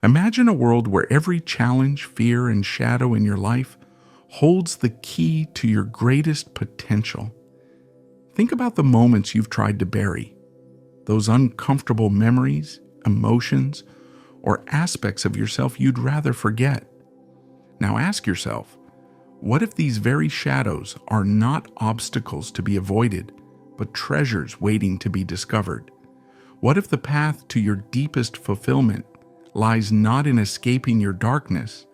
Imagine a world where every challenge, fear, and shadow in your life holds the key to your greatest potential. Think about the moments you've tried to bury, those uncomfortable memories, emotions, or aspects of yourself you'd rather forget. Now ask yourself, what if these very shadows are not obstacles to be avoided, but treasures waiting to be discovered? What if the path to your deepest fulfillment lies not in escaping your darkness,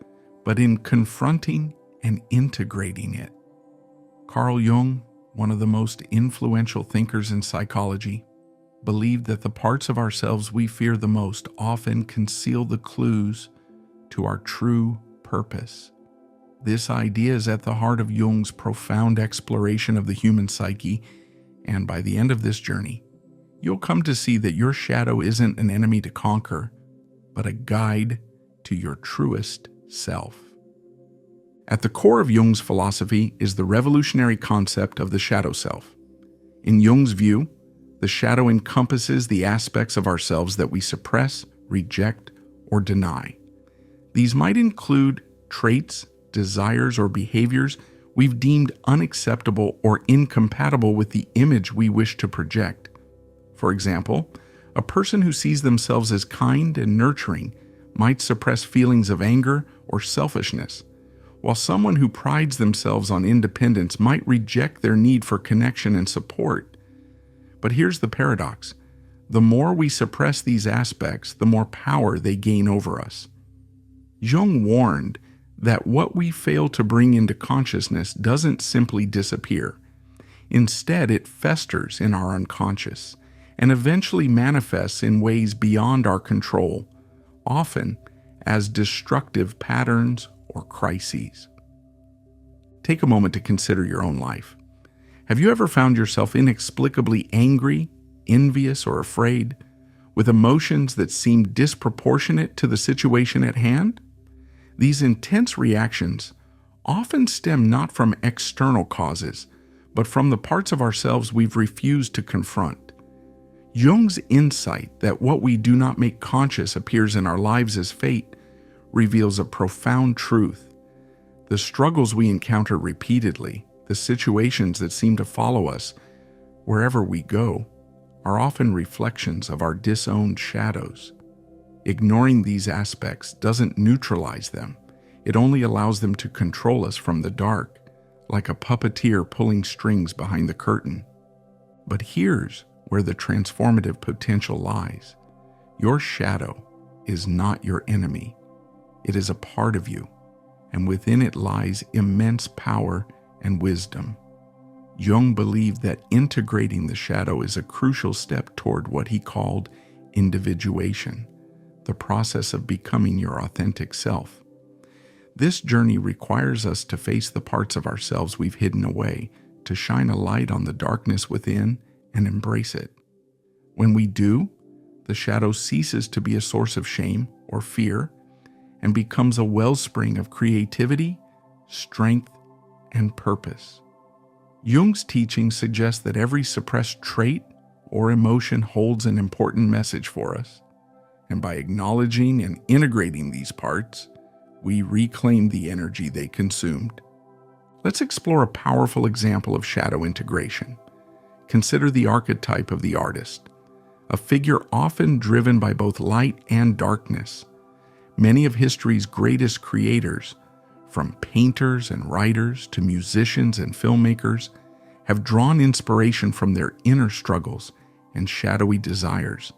but in confronting and integrating it? Carl Jung, one of the most influential thinkers in psychology, believed that the parts of ourselves we fear the most often conceal the clues to our true purpose. This idea is at the heart of Jung's profound exploration of the human psyche, and by the end of this journey, you'll come to see that your shadow isn't an enemy to conquer, but a guide to your truest self. At the core of Jung's philosophy is the revolutionary concept of the shadow self. In Jung's view, the shadow encompasses the aspects of ourselves that we suppress, reject, or deny. These might include traits, desires, or behaviors we've deemed unacceptable or incompatible with the image we wish to project. For example, a person who sees themselves as kind and nurturing might suppress feelings of anger or selfishness, while someone who prides themselves on independence might reject their need for connection and support. But here's the paradox. The more we suppress these aspects, the more power they gain over us. Jung warned that what we fail to bring into consciousness doesn't simply disappear. Instead, it festers in our unconscious and eventually manifests in ways beyond our control, often as destructive patterns or crises. Take a moment to consider your own life. Have you ever found yourself inexplicably angry, envious, or afraid, with emotions that seem disproportionate to the situation at hand? These intense reactions often stem not from external causes, but from the parts of ourselves we've refused to confront. Jung's insight that what we do not make conscious appears in our lives as fate reveals a profound truth. The struggles we encounter repeatedly, the situations that seem to follow us wherever we go, are often reflections of our disowned shadows. Ignoring these aspects doesn't neutralize them. It only allows them to control us from the dark, like a puppeteer pulling strings behind the curtain. But here's where the transformative potential lies. Your shadow is not your enemy. It is a part of you, and within it lies immense power and wisdom. Jung believed that integrating the shadow is a crucial step toward what he called individuation, the process of becoming your authentic self. This journey requires us to face the parts of ourselves we've hidden away, to shine a light on the darkness within and embrace it. When we do, the shadow ceases to be a source of shame or fear and becomes a wellspring of creativity, strength, and purpose. Jung's teaching suggests that every suppressed trait or emotion holds an important message for us, and by acknowledging and integrating these parts, we reclaim the energy they consumed. Let's explore a powerful example of shadow integration. Consider the archetype of the artist, a figure often driven by both light and darkness. Many of history's greatest creators, from painters and writers to musicians and filmmakers, have drawn inspiration from their inner struggles and shadowy desires.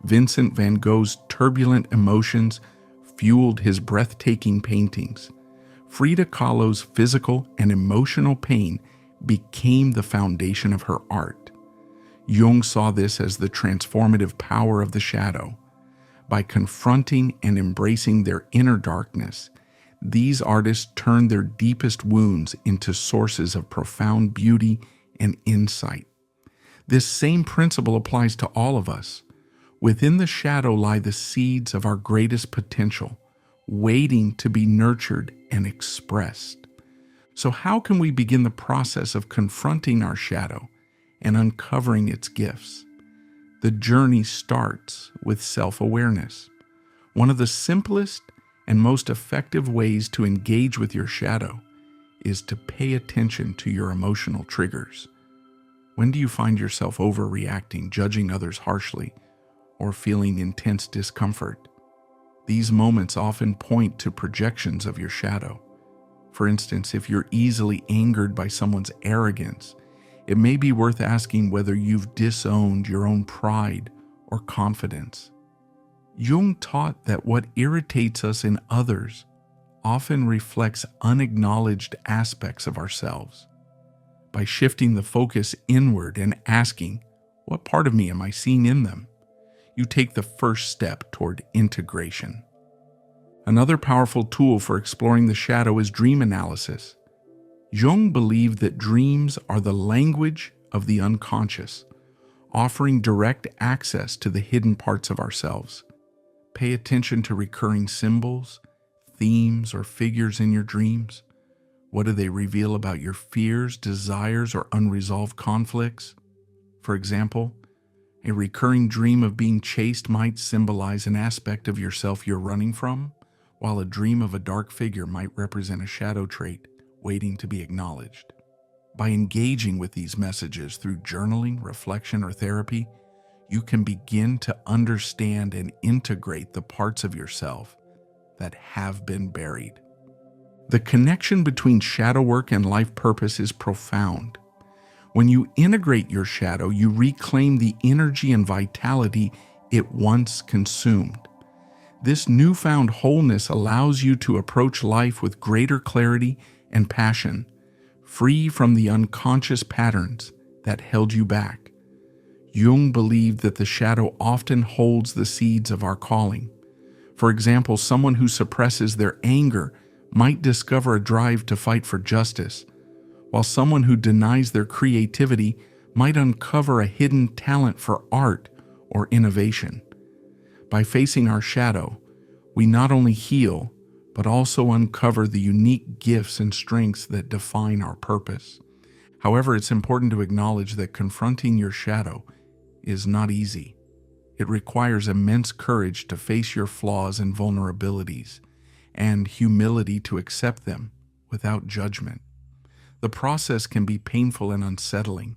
Vincent van Gogh's turbulent emotions fueled his breathtaking paintings. Frida Kahlo's physical and emotional pain became the foundation of her art. Jung saw this as the transformative power of the shadow. By confronting and embracing their inner darkness, these artists turned their deepest wounds into sources of profound beauty and insight. This same principle applies to all of us. Within the shadow lie the seeds of our greatest potential, waiting to be nurtured and expressed. So how can we begin the process of confronting our shadow and uncovering its gifts? The journey starts with self-awareness. One of the simplest and most effective ways to engage with your shadow is to pay attention to your emotional triggers. When do you find yourself overreacting, judging others harshly, or feeling intense discomfort? These moments often point to projections of your shadow. For instance, if you're easily angered by someone's arrogance, it may be worth asking whether you've disowned your own pride or confidence. Jung taught that what irritates us in others often reflects unacknowledged aspects of ourselves. By shifting the focus inward and asking, "What part of me am I seeing in them?" you take the first step toward integration. Another powerful tool for exploring the shadow is dream analysis. Jung believed that dreams are the language of the unconscious, offering direct access to the hidden parts of ourselves. Pay attention to recurring symbols, themes, or figures in your dreams. What do they reveal about your fears, desires, or unresolved conflicts? For example, a recurring dream of being chased might symbolize an aspect of yourself you're running from, while a dream of a dark figure might represent a shadow trait waiting to be acknowledged. By engaging with these messages through journaling, reflection, or therapy, you can begin to understand and integrate the parts of yourself that have been buried. The connection between shadow work and life purpose is profound. When you integrate your shadow, you reclaim the energy and vitality it once consumed. This newfound wholeness allows you to approach life with greater clarity and passion, free from the unconscious patterns that held you back. Jung believed that the shadow often holds the seeds of our calling. For example, someone who suppresses their anger might discover a drive to fight for justice, while someone who denies their creativity might uncover a hidden talent for art or innovation. By facing our shadow, we not only heal, but also uncover the unique gifts and strengths that define our purpose. However, it's important to acknowledge that confronting your shadow is not easy. It requires immense courage to face your flaws and vulnerabilities, and humility to accept them without judgment. The process can be painful and unsettling,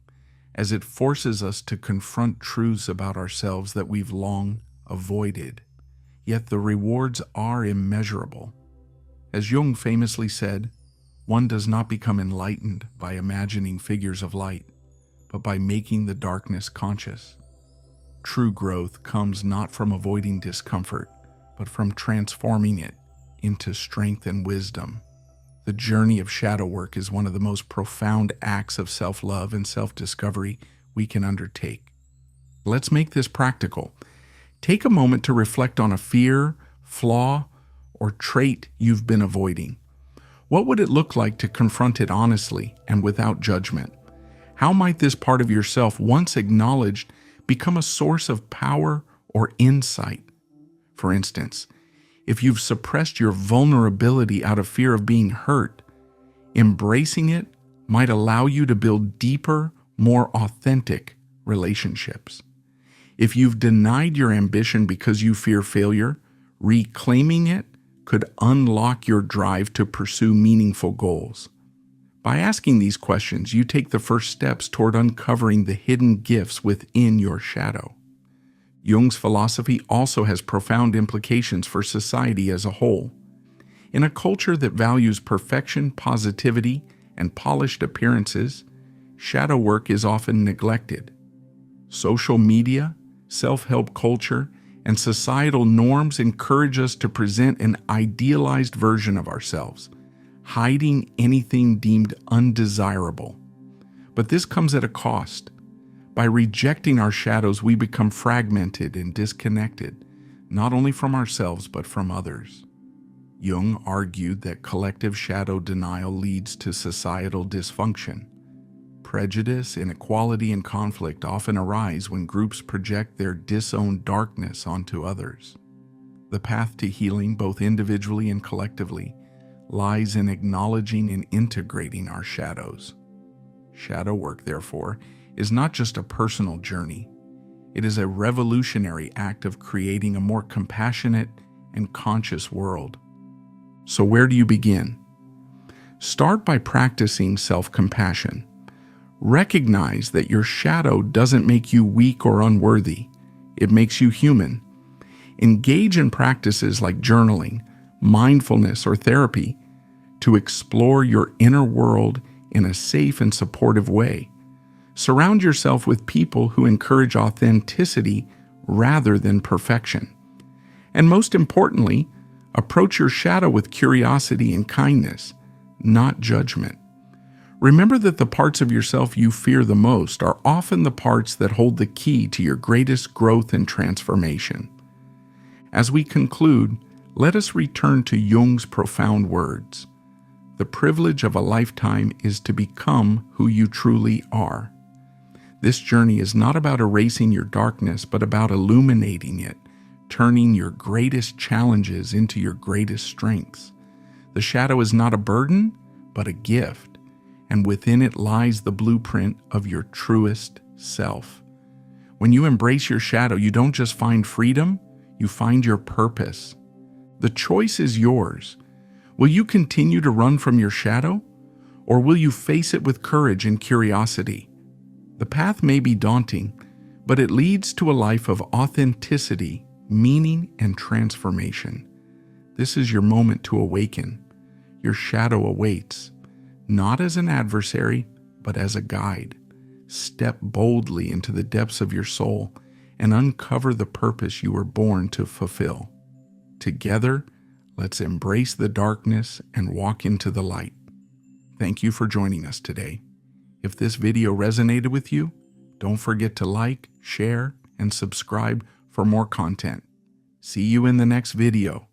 as it forces us to confront truths about ourselves that we've long avoided. Yet the rewards are immeasurable. As Jung famously said, one does not become enlightened by imagining figures of light, but by making the darkness conscious. True growth comes not from avoiding discomfort, but from transforming it into strength and wisdom. The journey of shadow work is one of the most profound acts of self-love and self-discovery we can undertake. Let's make this practical. Take a moment to reflect on a fear, flaw, or trait you've been avoiding. What would it look like to confront it honestly and without judgment? How might this part of yourself, once acknowledged, become a source of power or insight? For instance, if you've suppressed your vulnerability out of fear of being hurt, embracing it might allow you to build deeper, more authentic relationships. If you've denied your ambition because you fear failure, reclaiming it could unlock your drive to pursue meaningful goals. By asking these questions, you take the first steps toward uncovering the hidden gifts within your shadow. Jung's philosophy also has profound implications for society as a whole. In a culture that values perfection, positivity, and polished appearances, shadow work is often neglected. Social media, self-help culture, and societal norms encourage us to present an idealized version of ourselves, hiding anything deemed undesirable. But this comes at a cost. By rejecting our shadows, we become fragmented and disconnected, not only from ourselves but from others. Jung argued that collective shadow denial leads to societal dysfunction. Prejudice, inequality, and conflict often arise when groups project their disowned darkness onto others. The path to healing, both individually and collectively, lies in acknowledging and integrating our shadows. Shadow work, therefore, is not just a personal journey. It is a revolutionary act of creating a more compassionate and conscious world. So where do you begin? Start by practicing self-compassion. Recognize that your shadow doesn't make you weak or unworthy. It makes you human. Engage in practices like journaling, mindfulness, or therapy to explore your inner world in a safe and supportive way. Surround yourself with people who encourage authenticity rather than perfection. And most importantly, approach your shadow with curiosity and kindness, not judgment. Remember that the parts of yourself you fear the most are often the parts that hold the key to your greatest growth and transformation. As we conclude, let us return to Jung's profound words. The privilege of a lifetime is to become who you truly are. This journey is not about erasing your darkness, but about illuminating it, turning your greatest challenges into your greatest strengths. The shadow is not a burden, but a gift, and within it lies the blueprint of your truest self. When you embrace your shadow, you don't just find freedom, you find your purpose. The choice is yours. Will you continue to run from your shadow, or will you face it with courage and curiosity? The path may be daunting, but it leads to a life of authenticity, meaning, and transformation. This is your moment to awaken. Your shadow awaits, not as an adversary, but as a guide. Step boldly into the depths of your soul and uncover the purpose you were born to fulfill. Together, let's embrace the darkness and walk into the light. Thank you for joining us today. If this video resonated with you, don't forget to like, share, and subscribe for more content. See you in the next video.